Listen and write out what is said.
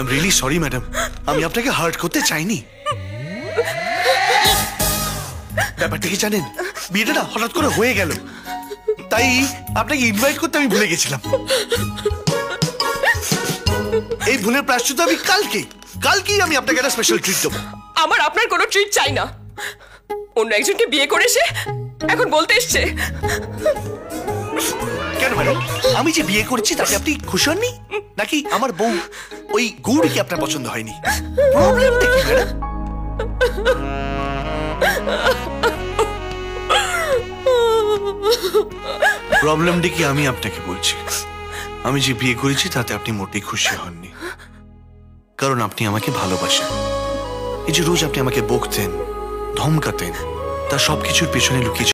I am really sorry madam, আমি আপনাকে heart করতে চাইনি। ব্যাপারটা কি জানেন, বিয়েটা না হঠাৎ করে হয়ে গেল, তাই আপনাকে ইনভাইট করতে আমি ভুলে গেছিলাম। এই ভুলের প্রায়শ্চিত্ত আমি কালকেই আমি আপনাকে একটা স্পেশাল ট্রিট দেবো। আমার আপনার কোনো ট্রিট চাই না। অন্য একজনকে বিয়ে করে এসে এখন বলতে এসছে। কেন ম্যাডাম, আমি যে বিয়ে করেছি তাতে আপনি খুশি হননি? নাকি আমার বউ ওই গৌরীকে আপনার পছন্দ হয়নি? প্রবলেমটা কি ম্যাডাম? প্রবলেমটা কি আমি আপনাকে বলছি। আমি যে বিয়ে করেছি তাতে আপনি মোটেই খুশি হননি, কারণ আপনি আমাকে ভালোবাসেন। এই যে রোজ আপনি আমাকে বকতেন, ধমকাতেন, তার সবকিছুর পেছনে লুকিয়ে